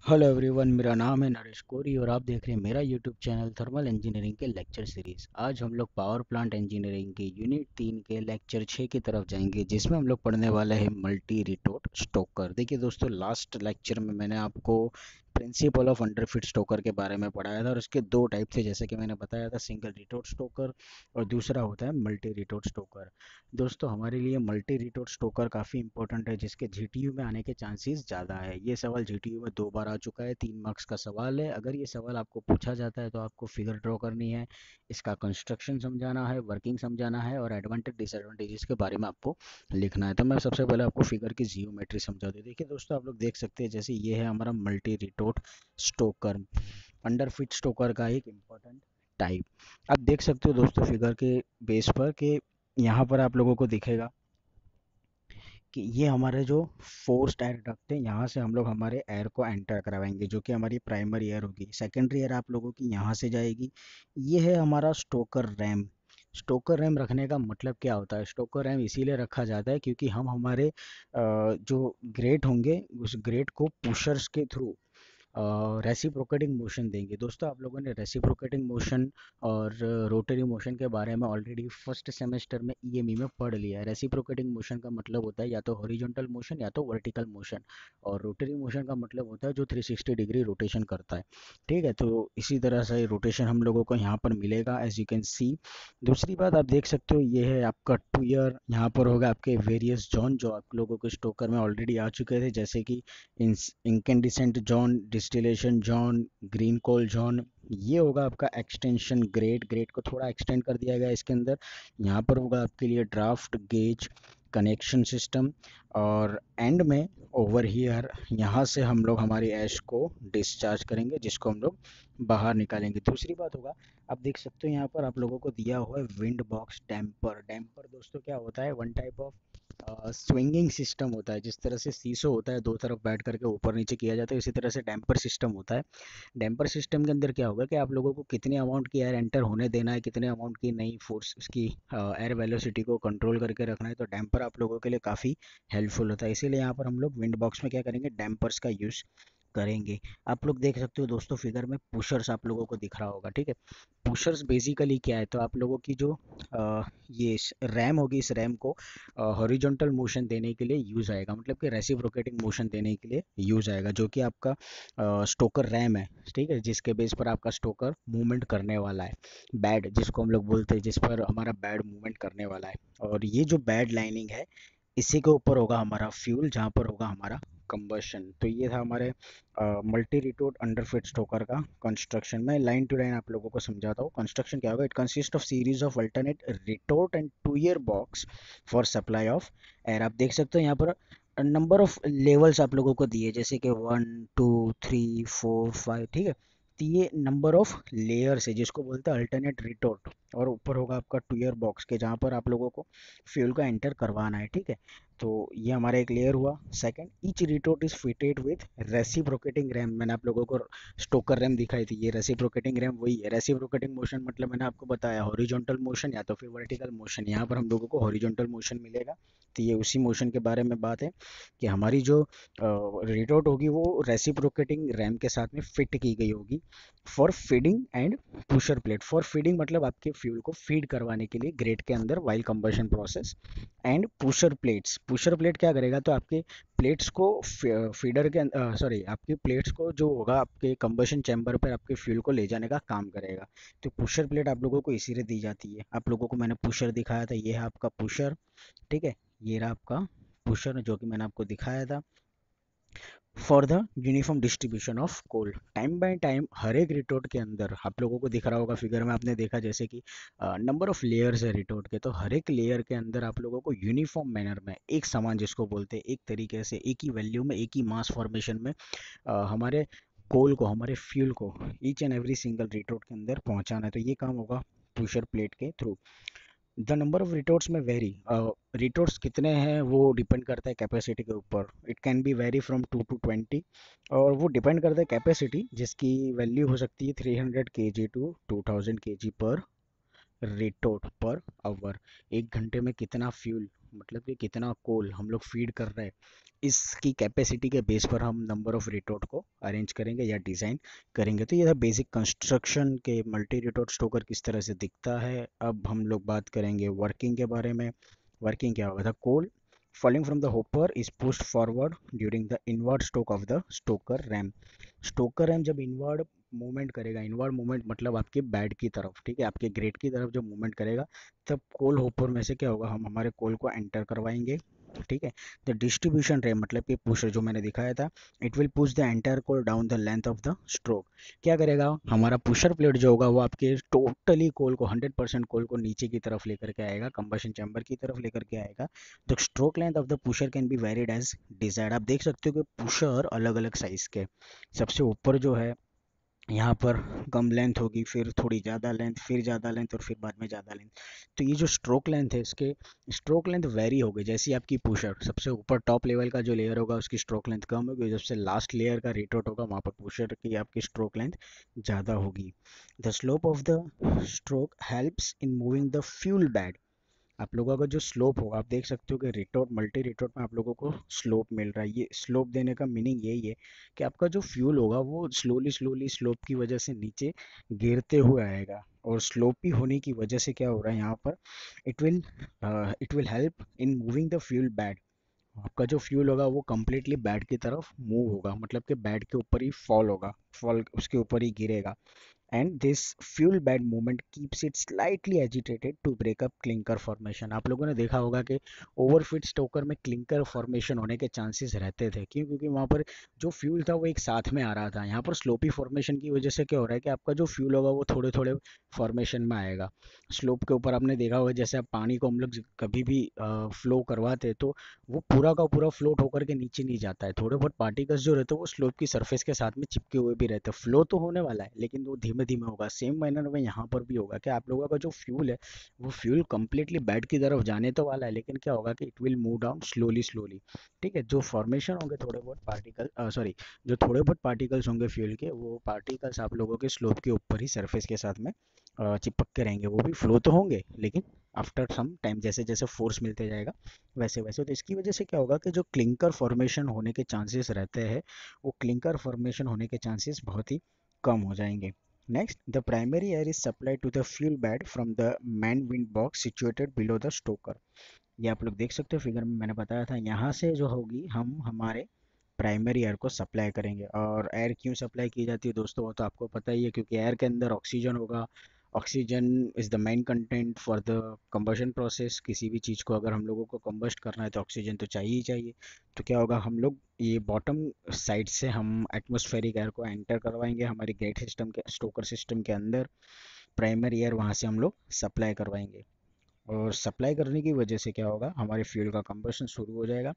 Hello everyone, मेरा नाम है नरेश कोरी और आप देख रहे हैं मेरा यूट्यूब चैनल थर्मल इंजीनियरिंग के लेक्चर सीरीज। आज हम लोग पावर प्लांट इंजीनियरिंग के यूनिट 3 के लेक्चर 6 की तरफ जाएंगे, जिसमें हम लोग पढ़ने वाले हैं मल्टी रिटोट स्टोकर। देखिए दोस्तों, लास्ट लेक्चर में मैंने आपको प्रिंसिपल ऑफ अंडरफिट स्टोकर के बारे में पढ़ाया था और उसके दो टाइप थे, जैसे कि मैंने बताया था, सिंगल रिटोट स्टोकर और दूसरा होता है मल्टी रिटोट स्टोकर। दोस्तों, हमारे लिए मल्टी रिटोट स्टोकर काफ़ी इंपॉर्टेंट है, जिसके जीटीयू में आने के चांसेस ज़्यादा है। ये सवाल जीटीयू में 2 बार आ चुका है, 3 मार्क्स का सवाल है। अगर ये सवाल आपको पूछा जाता है तो आपको फिगर ड्रॉ करनी है, इसका कंस्ट्रक्शन समझाना है, वर्किंग समझाना है और एडवांटेज डिसएडवांटेजेस के बारे में आपको लिखना है। तो मैं सबसे पहले आपको फिगर की जियोमेट्री समझा दूँ। देखिए दोस्तों, आप लोग देख सकते हैं, जैसे ये है हमारा मल्टी रिटोट स्टोकर, अंडरफिट स्टोकर का एक इम्पॉर्टेंट टाइप। आप देख सकते हो दोस्तों फिगर के बेस पर कि यहाँ पर आप लोगों को दिखेगा कि ये हमारे जो फोर्स्ड एयर डक्ट है, यहाँ से हम लोग हमारे एयर को एंटर करवाएंगे, जो कि हमारी प्राइमरी एयर होगी। सेकेंडरी एयर आप लोगों की यहाँ से जाएगी। ये है हमारा स्टोकर रैम। स्टोकर रैम रखने का मतलब क्या होता है? स्टोकर रैम इसीलिए रखा जाता है क्योंकि हम हमारे जो ग्रेट होंगे, उस ग्रेट को पुशर्स के थ्रू रेसिप्रोकेटिंग मोशन देंगे। दोस्तों, आप लोगों ने रेसिप्रोकेटिंग मोशन और रोटरी मोशन के बारे में ऑलरेडी फर्स्ट सेमेस्टर में ईएमई में पढ़ लिया है। रेसिप्रोकेटिंग मोशन का मतलब होता है या तो हॉरिजॉन्टल मोशन या तो वर्टिकल मोशन, और रोटरी मोशन का मतलब होता है जो 360 डिग्री रोटेशन करता है। ठीक है, तो इसी तरह से रोटेशन हम लोगों को यहाँ पर मिलेगा, एज यू कैन सी। दूसरी बात आप देख सकते हो, ये है आपका 2 ईयर। यहाँ पर होगा आपके वेरियस जोन, जो आप लोगों के स्टोकर में ऑलरेडी आ चुके थे, जैसे कि इंकेंडिसेंट जोन, डिस्टिलेशन जोन, ग्रीन कोल जोन। ये होगा आपका एक्सटेंशन ग्रेड। ग्रेड को थोड़ा एक्सटेंड कर दिया गया इसके अंदर। यहाँ पर होगा आपके लिए ड्राफ्ट गेज, कनेक्शन सिस्टम, और एंड में ओवर हियर यहाँ से हम लोग हमारी ऐश को डिस्चार्ज करेंगे, जिसको हम लोग बाहर निकालेंगे। दूसरी बात होगा, आप देख सकते हो यहाँ पर आप लोगों को दिया हुआ है विंड बॉक्स डैम्पर। डैम्पर दोस्तों क्या होता है? One type of swinging system होता है। जिस तरह से सीसो होता है, दो तरफ बैठ करके ऊपर नीचे किया जाता है, इसी तरह से डैम्पर सिस्टम होता है। डैम्पर सिस्टम के अंदर क्या होगा कि आप लोगों को कितने अमाउंट की एयर एंटर होने देना है, कितने अमाउंट की नहीं, फोर्स उसकी एयर वेलोसिटी को कंट्रोल करके रखना है। तो डैम्पर आप लोगों के लिए काफ़ी हेल्पफुल होता है, इसीलिए यहाँ पर हम लोग विंड बॉक्स में क्या करेंगे, डैम्पर्स का यूज़ करेंगे। आप लोग देख सकते हो दोस्तों, फिगर में पुशर्स आप लोगों को दिख रहा होगा। ठीक है, पुशर्स बेसिकली क्या है? तो आप लोगों की जो ये रैम होगी, इस रैम को हॉरिजॉन्टल मोशन देने के लिए यूज आएगा, मतलब कि रेसिप्रोकेटिंग मोशन देने के लिए यूज आएगा, जो कि आपका स्टोकर रैम है। ठीक है, जिसके बेस पर आपका स्टोकर मूवमेंट करने वाला है, बैड जिसको हम लोग बोलते हैं, जिस पर हमारा बैड मूवमेंट करने वाला है। और ये जो बैड लाइनिंग है, इसी के ऊपर होगा हमारा फ्यूल, जहाँ पर होगा हमारा कंबशन। तो ये था हमारे मल्टी रिटोट अंडरफिट स्टोकर का कंस्ट्रक्शन। मैं लाइन टू लाइन आप लोगों को समझाता हूँ कंस्ट्रक्शन क्या होगा। It consist of series of alternate retort and 2 tuyere box for supply of air. आप देख सकते हो यहाँ पर नंबर ऑफ लेवल्स आप लोगों को दिए, जैसे कि 1 2 3 4 5। ठीक है, तो ये नंबर ऑफ लेयर्स है, जिसको बोलते हैं अल्टरनेट रिटोट। और ऊपर होगा आपका 2 ईयर बॉक्स के, जहाँ पर आप लोगों को फ्यूल का एंटर करवाना है। ठीक है, तो ये हमारा एक लेयर हुआ। Second, each retort is fitted with reciprocating ram. मैंने आप लोगों को स्टोकर रैम दिखाई थी, ये रेसिप्रोकेटिंग रैम वही है। रेसिप्रोकेटिंग मोशन मतलब मैंने आपको बताया हॉरिजॉन्टल मोशन या तो फिर वर्टिकल मोशन। यहाँ पर हम लोगों को हॉरिजॉन्टल मोशन मिलेगा, तो ये उसी मोशन के बारे में बात है कि हमारी जो रिटोट होगी वो रेसिप्रोकेटिंग रैम के साथ में फिट की गई होगी for feeding and pusher plate. For feeding मतलब आपके फ्यूल को फीड करवाने के लिए ग्रेट के अंदर while combustion process. And pusher plates, pusher plate क्या करेगा? तो आपके प्लेट्स को फीडर के सॉरी, आपकी प्लेट्स को जो होगा आपके कंबशन चैम्बर पर आपके फ्यूल को ले जाने का काम करेगा। तो पुशर प्लेट आप लोगों को इसीलिए दी जाती है। आप लोगों को मैंने पुशर दिखाया था, ये है आपका पुशर। ठीक है, ये रहा आपका पुशर जो कि मैंने आपको दिखाया था। For the uniform distribution of coal, time by time हर एक रिटोट के अंदर आप लोगों को दिख रहा होगा फिगर में, आपने देखा जैसे कि नंबर ऑफ लेयर्स है रिटोट के, तो हर एक लेयर के अंदर आप लोगों को यूनिफॉर्म मैनर में, एक समान जिसको बोलते हैं, एक तरीके से, एक ही वैल्यू में, एक ही मास फॉर्मेशन में हमारे कोल को, हमारे फ्यूल को ईच एंड एवरी सिंगल रिटोट के अंदर पहुंचाना है। तो ये काम होगा पुशर प्लेट के थ्रू। द नंबर ऑफ रिटोर्ट्स में वेरी, रिटोर्ट्स कितने हैं वो डिपेंड करता है कैपेसिटी के ऊपर। It can be very from 2 to 20, और वो डिपेंड करता है कैपेसिटी, जिसकी वैल्यू हो सकती है 300 kg to 2000 kg पर रिटोट पर आवर। 1 घंटे में कितना फ्यूल मतलब कि कितना कोल हम लोग फीड कर रहे हैं, इसकी कैपेसिटी के बेस पर हम नंबर ऑफ रिटोट को अरेंज करेंगे या डिज़ाइन करेंगे। तो ये था बेसिक कंस्ट्रक्शन के मल्टी रिटोट स्टोकर किस तरह से दिखता है। अब हम लोग बात करेंगे वर्किंग के बारे में। वर्किंग क्या होगा था, कोल falling from the hopper is pushed forward during the inward stroke of the stoker ram। Stoker RAM जब इनवर्ड मूवमेंट करेगा, इनवर्ड मूवमेंट मतलब आपके बैड की तरफ, ठीक है, आपके ग्रेट की तरफ जब मूवमेंट करेगा, तब कोल होपर में से क्या होगा, हम हमारे कोल को एंटर करवाएंगे, ठीक है। द डिस्ट्रीब्यूशन रैम मतलब कि पुशर जो मैंने दिखाया था, it will push the entire coal down the length of the stroke. क्या करेगा, हमारा पुशर प्लेट जो होगा वो आपके टोटली कोल को 100% कोल को नीचे की तरफ लेकर के आएगा, कंबशन चैम्बर की तरफ लेकर के आएगा। The stroke length of the pusher can be varied as desired. आप देख सकते हो कि पुशर अलग अलग साइज के, सबसे ऊपर जो है यहाँ पर कम लेंथ होगी, फिर थोड़ी ज़्यादा लेंथ, फिर ज़्यादा लेंथ और फिर बाद में ज़्यादा लेंथ। तो ये जो स्ट्रोक लेंथ है, इसके स्ट्रोक लेंथ वेरी होगी। जैसी आपकी पुशर सबसे ऊपर टॉप लेवल का जो लेयर होगा उसकी स्ट्रोक लेंथ कम होगी, जब से लास्ट लेयर का रिटोट होगा वहाँ पर पुशर की आपकी स्ट्रोक लेंथ ज़्यादा होगी। The slope of the stroke helps in moving the fuel bed. आप लोगों का जो स्लोप होगा, आप देख सकते हो कि रिटोट मल्टी रिटोट में आप लोगों को स्लोप मिल रहा है। ये स्लोप देने का मीनिंग यही है कि आपका जो फ्यूल होगा वो स्लोली स्लोली स्लोप की वजह से नीचे गिरते हुए आएगा। और स्लोपी होने की वजह से क्या हो रहा है यहाँ पर, it will it will help in moving the fuel bad. आपका जो फ्यूल होगा वो कम्प्लीटली बैड की तरफ मूव होगा, मतलब कि बैड के ऊपर ही फॉल होगा, फॉल उसके ऊपर ही गिरेगा। And this fuel bed movement keeps it slightly agitated to break up clinker formation। आप लोगों ने देखा होगा कि ओवरफिट स्टोकर में क्लिंकर फॉर्मेशन होने के चांसेस रहते थे। क्यों? क्योंकि वहाँ पर जो फ्यूल था वो एक साथ में आ रहा था। यहाँ पर स्लोपी फॉर्मेशन की वजह से क्या हो रहा है कि आपका जो फ्यूल होगा वो थोड़े थोड़े फॉर्मेशन में आएगा। स्लोप के ऊपर आपने देखा होगा, जैसे आप पानी को हम लोग कभी भी फ्लो करवाते हैं तो वो पूरा का पूरा फ्लोट होकर के नीचे नहीं जाता है। थोड़े बहुत पार्टिकल्स जो रहते हैं वो स्लोप की सरफेस के साथ में चिपके हुए भी रहते हैं। फ्लो तो होने वाला है लेकिन वो धीमे धीमे होगा। सेम मैनर में यहाँ पर भी होगा कि आप लोगों का जो फ्यूल है वो फ्यूल कंप्लीटली बेड की तरफ जाने तो वाला है, लेकिन क्या होगा कि it will move down slowly slowly, ठीक है। जो फॉर्मेशन होंगे थोड़े बहुत पार्टिकल सॉरी जो थोड़े बहुत पार्टिकल्स होंगे फ्यूल के, वो पार्टिकल्स आप लोगों के स्लोप के ऊपर ही सरफेस के साथ में चिपक के रहेंगे। वो भी फ्लो तो होंगे लेकिन आफ्टर सम टाइम जैसे जैसे फोर्स मिलते जाएगा वैसे वैसे। तो इसकी वजह से क्या होगा कि जो क्लिंकर फॉर्मेशन होने के चांसेस रहते हैं वो क्लिंकर फॉर्मेशन होने के चांसेस बहुत ही कम हो जाएंगे। Next, the primary air is supplied to the fuel bed from the main wind box situated below the stoker. ये आप लोग देख सकते हो फिगर में, मैंने बताया था यहाँ से जो होगी हम हमारे प्राइमरी एयर को सप्लाई करेंगे। और एयर क्यों सप्लाई की जाती है दोस्तों, वो तो आपको पता ही है, क्योंकि एयर के अंदर ऑक्सीजन होगा। Oxygen is the main content for the combustion process. किसी भी चीज़ को अगर हम लोगों को कंबस्ट करना है तो ऑक्सीजन तो चाहिए ही चाहिए। तो क्या होगा, हम लोग ये बॉटम साइड से हम एटमॉस्फेरिक एयर को एंटर करवाएंगे हमारे गेट सिस्टम के, स्टोकर सिस्टम के अंदर। प्राइमरी एयर वहाँ से हम लोग सप्लाई करवाएंगे और सप्लाई करने की वजह से क्या होगा, हमारे फ्यूल का कंबशन शुरू हो जाएगा।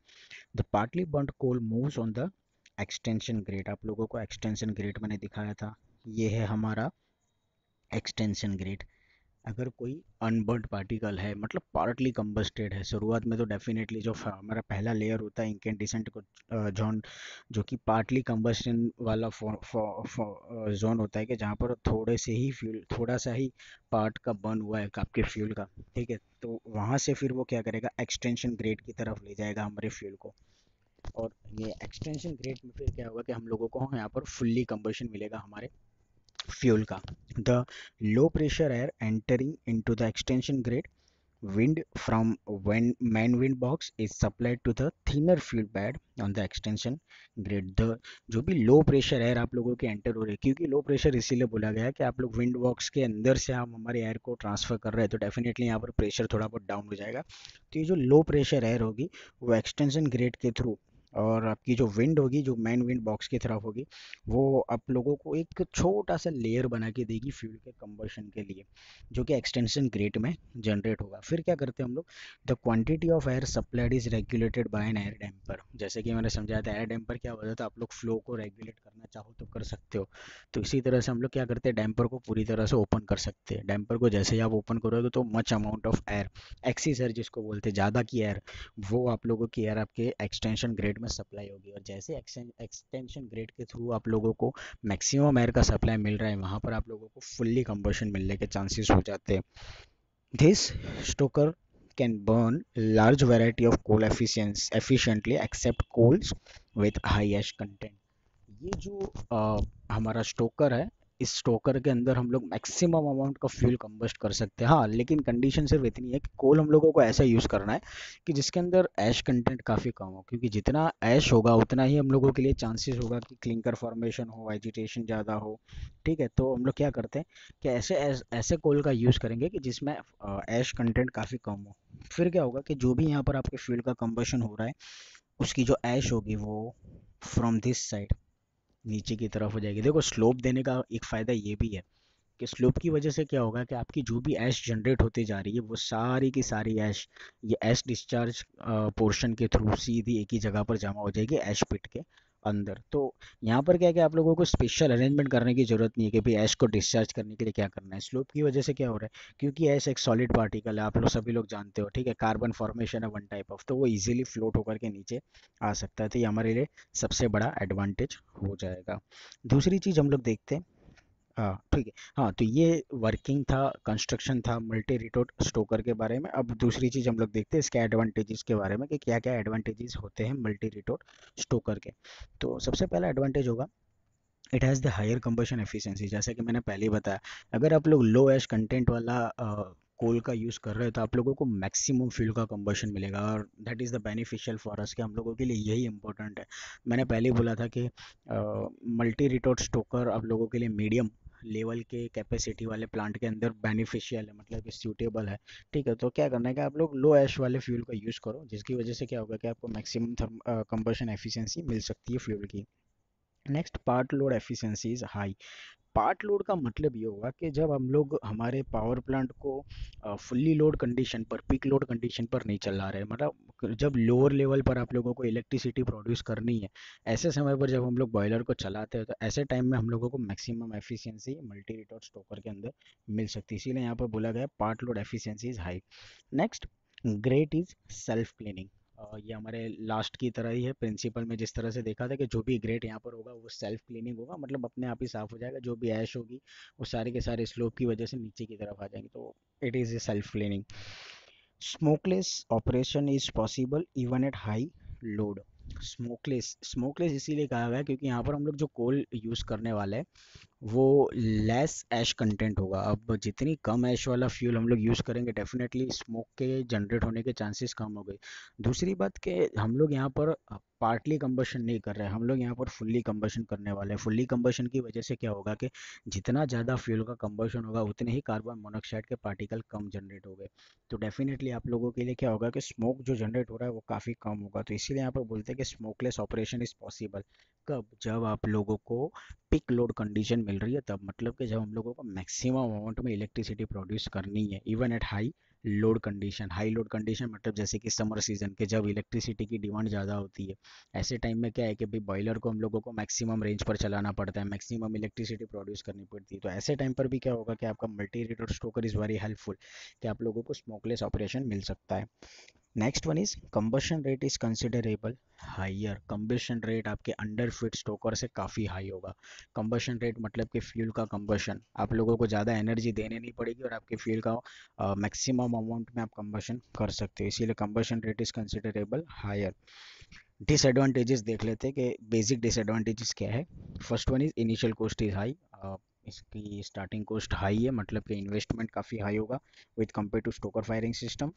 The partly burned coal moves on the extension grate. आप लोगों को एक्सटेंशन ग्रेड मैंने दिखाया था, ये है हमारा एक्सटेंशन ग्रेड। अगर कोई अनबर्न्ड पार्टिकल है, मतलब पार्टली कंबस्टेड है, शुरुआत में तो डेफिनेटली जो हमारा पहला लेयर होता है इंकेंडिसेंट को जोन, जो कि पार्टली कंबस्टन वाला जोन होता है, कि जहाँ पर थोड़े से ही फ्यूल, थोड़ा सा ही पार्ट का बर्न हुआ है आपके फ्यूल का, ठीक है। तो वहाँ से फिर वो क्या करेगा, एक्सटेंशन ग्रेड की तरफ ले जाएगा हमारे फ्यूल को। और ये एक्सटेंशन ग्रेड में फिर क्या होगा कि हम लोगों को यहाँ पर फुल्ली कंबशन मिलेगा हमारे फ्यूल का। The low pressure air entering into the extension grade wind from when main wind box is supplied to the thinner fuel pad on the extension grade। the जो भी लो प्रेशर एयर आप लोगों के enter हो रही है, क्योंकि low pressure इसीलिए बोला गया है कि आप लोग विंड बॉक्स के अंदर से हम हमारे एयर को ट्रांसफर कर रहे हैं, तो डेफिनेटली यहाँ पर प्रेशर थोड़ा बहुत डाउन हो जाएगा। तो ये जो लो प्रेशर एयर होगी वो एक्सटेंशन ग्रेड के थ्रू, और आपकी जो विंड होगी जो मेन विंड बॉक्स की तरफ होगी, वो आप लोगों को एक छोटा सा लेयर बना के देगी फ्यूल के कंबशन के लिए, जो कि एक्सटेंशन ग्रेड में जनरेट होगा। फिर क्या करते हैं हम लोग, the quantity of air supplied is regulated by an air damper. जैसे कि मैंने समझाया था, एयर डैम्पर क्या होता है, तो आप लोग फ्लो को रेगुलेट करना चाहो तो कर सकते हो। तो इसी तरह से हम लोग क्या करते हैं, डैम्पर को पूरी तरह से ओपन कर सकते हैं। डैम्पर को जैसे ही आप ओपन करोगे तो much amount of air, axis air जिसको बोलते हैं, ज़्यादा की एयर, वो आप लोगों की एयर आपके एक्सटेंशन ग्रेड में सप्लाई होगी। और जैसे एक्सटेंशन ग्रेड के थ्रू आप लोगों को मैक्सिमम एयर का सप्लाई मिल रहा है, वहाँ पर आप लोगों को फुल्ली कंबशन मिलने के चांसेस हो जाते हैं। This stoker can burn large variety of coal efficiently except coals with high ash content. ये जो हमारा स्टोकर है, इस स्टोकर के अंदर हम लोग मैक्सिमम अमाउंट का फ्यूल कंबस्ट कर सकते हैं। हाँ, लेकिन कंडीशन सिर्फ इतनी है कि कोल हम लोगों को ऐसा यूज़ करना है कि जिसके अंदर ऐश कंटेंट काफ़ी कम हो, क्योंकि जितना ऐश होगा उतना ही हम लोगों के लिए चांसेस होगा कि क्लिंकर फॉर्मेशन हो, वेजिटेशन ज़्यादा हो। ठीक है, तो हम लोग क्या करते हैं कि ऐसे कोल का यूज़ करेंगे कि जिसमें ऐश कंटेंट काफ़ी कम हो। फिर क्या होगा कि जो भी यहाँ पर आपके फ्यूल का कंबशन हो रहा है, उसकी जो ऐश होगी वो फ्रॉम दिस साइड नीचे की तरफ हो जाएगी। देखो, स्लोप देने का एक फ़ायदा ये भी है कि स्लोप की वजह से क्या होगा कि आपकी जो भी ऐश जनरेट होती जा रही है वो सारी की सारी ऐश ये ऐश डिस्चार्ज पोर्शन के थ्रू सीधी एक ही जगह पर जमा हो जाएगी ऐश पिट के अंदर। तो यहाँ पर क्या है कि आप लोगों को स्पेशल अरेंजमेंट करने की जरूरत नहीं है कि भाई ऐश को डिस्चार्ज करने के लिए क्या करना है। स्लोप की वजह से क्या हो रहा है, क्योंकि ऐश एक सॉलिड पार्टिकल है, आप लोग सभी लोग जानते हो, ठीक है, कार्बन फॉर्मेशन है वन टाइप ऑफ, तो वो इजीली फ्लोट होकर के नीचे आ सकता है। तो ये हमारे लिए सबसे बड़ा एडवांटेज हो जाएगा। दूसरी चीज़ हम लोग देखते हैं। हाँ ठीक है। हाँ, तो ये वर्किंग था, कंस्ट्रक्शन था मल्टी रिटोट स्टोकर के बारे में। अब दूसरी चीज़ हम लोग देखते हैं इसके एडवांटेजेस के बारे में कि क्या क्या एडवांटेजेस होते हैं मल्टी रिटोट स्टोकर के। तो सबसे पहला एडवांटेज होगा, it has the higher combustion efficiency. जैसा कि मैंने पहले ही बताया, अगर आप लोग लो एश कंटेंट वाला कोल का यूज़ कर रहे हो तो आप लोगों को मैक्सिमम फ्यूल का कंबशन मिलेगा, और that is the beneficial for us कि हम लोगों के लिए यही इंपॉर्टेंट है। मैंने पहले ही बोला था कि मल्टी रिटोट स्टोकर आप लोगों के लिए मीडियम लेवल के कैपेसिटी वाले प्लांट के अंदर बेनिफिशियल है, मतलब कि सूटेबल है। ठीक है, तो क्या करना है कि आप लोग लो ऐश वाले फ्यूल का यूज़ करो, जिसकी वजह से क्या होगा कि आपको मैक्सिमम कंबशन एफिशिएंसी मिल सकती है फ्यूल की। Next, part load efficiency is high. Part load का मतलब ये होगा कि जब हम लोग हमारे पावर प्लांट को फुल्ली लोड कंडीशन पर, पीक लोड कंडीशन पर नहीं चला रहे, मतलब जब लोअर लेवल पर आप लोगों को इलेक्ट्रिसिटी प्रोड्यूस करनी है, ऐसे समय पर जब हम लोग बॉयलर को चलाते हैं, तो ऐसे टाइम में हम लोगों को मैक्सिमम एफिशिएंसी मल्टी रिटोर स्टोकर के अंदर मिल सकती है। इसीलिए यहाँ पर बोला गया part load efficiency is high. Next, great is self cleaning. ये हमारे लास्ट की तरह ही है प्रिंसिपल में, जिस तरह से देखा था कि जो भी ग्रेट यहाँ पर होगा वो सेल्फ क्लीनिंग होगा, मतलब अपने आप ही साफ हो जाएगा। जो भी ऐश होगी वो सारे के सारे स्लोप की वजह से नीचे की तरफ आ जाएंगे, तो it is a self cleaning. Smokeless operation is possible even at high load. Smokeless इसीलिए कहा गया क्योंकि यहाँ पर हम लोग जो कोल यूज़ करने वाले हैं वो लेस ऐश कंटेंट होगा। अब जितनी कम ऐश वाला फ्यूल हम लोग यूज़ करेंगे, डेफिनेटली स्मोक के जनरेट होने के चांसेस कम हो गए। दूसरी बात कि हम लोग यहाँ पर पार्टली कंबशन नहीं कर रहे हैं, हम लोग यहाँ पर फुल्ली कंबशन करने वाले हैं। फुल्ली कंबशन की वजह से क्या होगा कि जितना ज़्यादा फ्यूल का कंबशन होगा उतने ही कार्बन मोनोऑक्साइड के पार्टिकल कम जनरेट हो गए। तो डेफिनेटली आप लोगों के लिए क्या होगा कि स्मोक जो जनरेट हो रहा है वो काफ़ी कम होगा। तो इसीलिए यहाँ पर बोलते हैं कि स्मोकलेस ऑपरेशन इज़ पॉसिबल। कब? जब आप लोगों को पिक लोड कंडीशन मिल रही है तब, मतलब कि जब हम लोगों को मैक्सिमम अमाउंट में इलेक्ट्रिसिटी प्रोड्यूस करनी है, even at high load condition. High load condition मतलब जैसे कि समर सीजन के जब इलेक्ट्रिसिटी की डिमांड ज़्यादा होती है, ऐसे टाइम में क्या है कि भाई बॉयलर को हम लोगों को मैक्सिमम रेंज पर चलाना पड़ता है, मैक्सिमम इलेक्ट्रिसिटी प्रोड्यूस करनी पड़ती है। तो ऐसे टाइम पर भी क्या होगा कि आपका multi rater Stoker is very helpful, कि आप लोगों को स्मोकलेस ऑपरेशन मिल सकता है। Next one is combustion rate is considerable higher. Combustion rate आपके अंडर फिट स्टोकर से काफ़ी हाई होगा। कंबशन रेट मतलब कि फ्यूल का कंबशन, आप लोगों को ज़्यादा एनर्जी देने नहीं पड़ेगी और आपके फ्यूल का मैक्सिमम अमाउंट में आप कंबशन कर सकते हो, इसीलिए combustion rate is considerable higher. Disadvantages देख लेते हैं कि बेसिक डिसएडवांटेजेस क्या है। First one is initial cost is high. इसकी स्टार्टिंग कॉस्ट हाई है, मतलब कि इन्वेस्टमेंट काफ़ी हाई होगा with compare to stoker firing system.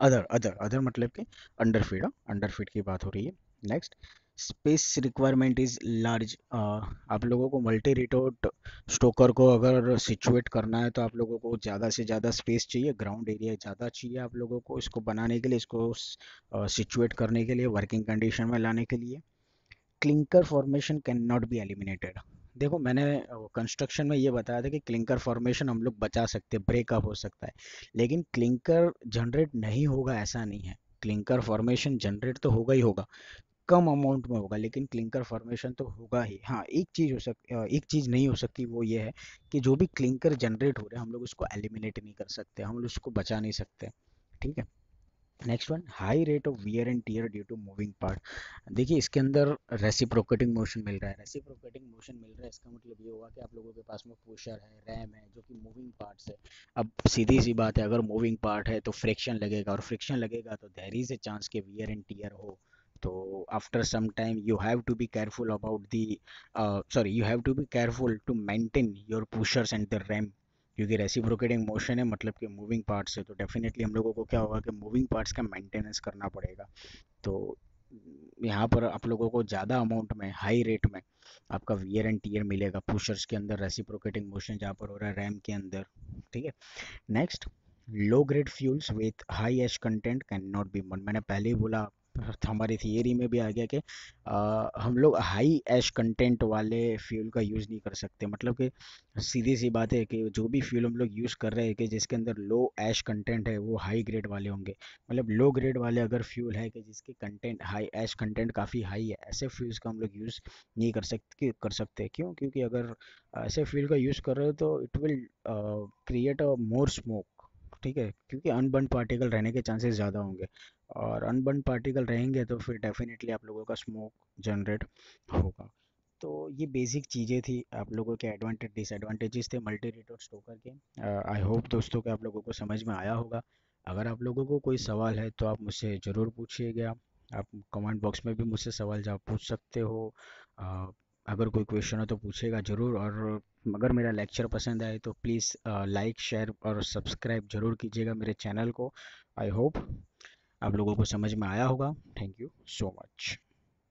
Other other other मतलब कि अंडरफीड, अंडरफीड की बात हो रही है। Next, space requirement is large. आप लोगों को मल्टी रिटोट स्टोकर को अगर सिचुएट करना है तो आप लोगों को ज़्यादा से ज़्यादा स्पेस चाहिए, ग्राउंड एरिया ज़्यादा चाहिए आप लोगों को इसको बनाने के लिए, इसको सिचुएट करने के लिए, वर्किंग कंडीशन में लाने के लिए। Clinker formation can not be eliminated. देखो, मैंने कंस्ट्रक्शन में ये बताया था कि क्लिंकर फॉर्मेशन हम लोग बचा सकते हैं, ब्रेकअप हो सकता है, लेकिन क्लिंकर जनरेट नहीं होगा ऐसा नहीं है। क्लिंकर फॉर्मेशन जनरेट तो होगा ही होगा, कम अमाउंट में होगा, लेकिन क्लिंकर फॉर्मेशन तो होगा ही। हाँ, एक चीज़ नहीं हो सकती, वो ये है कि जो भी क्लिंकर जनरेट हो रहे हैं हम लोग उसको एलिमिनेट नहीं कर सकते, हम लोग उसको बचा नहीं सकते। ठीक है। Next one, high rate of wear and tear due to moving part. देखिए इसके अंदर रेसिप्रोकेटिंग मोशन मिल रहा है। रेसिप्रोकेटिंग मोशन मिल रहा है इसका मतलब ये हुआ कि आप लोगों के पास में पुशर है, रैम है, जो कि मूविंग पार्ट्स है। अब सीधी सी बात है, अगर मूविंग पार्ट है तो फ्रिक्शन लगेगा, और फ्रिक्शन लगेगा तो देयर इज ए चांस के वियर एंड टीयर हो। तो after some time you have to be careful about the, sorry, you have to be careful to maintain your pushers and the ram, क्योंकि reciprocating motion है मतलब कि moving parts है, तो definitely हम लोगों को क्या होगा कि मूविंग पार्ट्स का मेंटेनेंस करना पड़ेगा। तो यहाँ पर आप लोगों को ज़्यादा अमाउंट में, हाई रेट में आपका वियर एंड टीयर मिलेगा पुशर्स के अंदर, रेसिप्रोकेटिंग मोशन जहाँ पर हो रहा है रैम के अंदर। ठीक है। Next, low grade fuels with high ash content can not be burn. मैंने पहले ही बोला, हमारी थियरी में भी आ गया कि हम लोग हाई एश कंटेंट वाले फ्यूल का यूज़ नहीं कर सकते। मतलब कि सीधी सी बात है कि जो भी फ्यूल हम लोग यूज़ कर रहे हैं कि जिसके अंदर लो ऐश कंटेंट है वो हाई ग्रेड वाले होंगे। मतलब लो ग्रेड वाले अगर फ्यूल है कि जिसके कंटेंट हाई ऐश कंटेंट काफ़ी हाई है, ऐसे फ्यूल्स का हम लोग यूज़ नहीं कर सकते। क्यों? क्योंकि अगर ऐसे फ्यूल का यूज़ कर रहे हो तो it will create a more smoke. ठीक है, क्योंकि अनबर्न पार्टिकल रहने के चांसेस ज़्यादा होंगे, और अनबर्न पार्टिकल रहेंगे तो फिर डेफिनेटली आप लोगों का स्मोक जनरेट होगा। तो ये बेसिक चीज़ें थी, आप लोगों के एडवांटेज डिसएडवांटेजेस थे मल्टी रेट और स्टोकर के। आई होप दोस्तों कि आप लोगों को समझ में आया होगा। अगर आप लोगों को कोई सवाल है तो आप मुझसे ज़रूर पूछिएगा। आप कमेंट बॉक्स में भी मुझसे सवाल जवाब पूछ सकते हो। अ, अगर कोई क्वेश्चन हो तो पूछिएगा ज़रूर, और अगर मेरा लेक्चर पसंद आए तो प्लीज़ लाइक शेयर और सब्सक्राइब ज़रूर कीजिएगा मेरे चैनल को। आई होप आप लोगों को समझ में आया होगा। Thank you so much.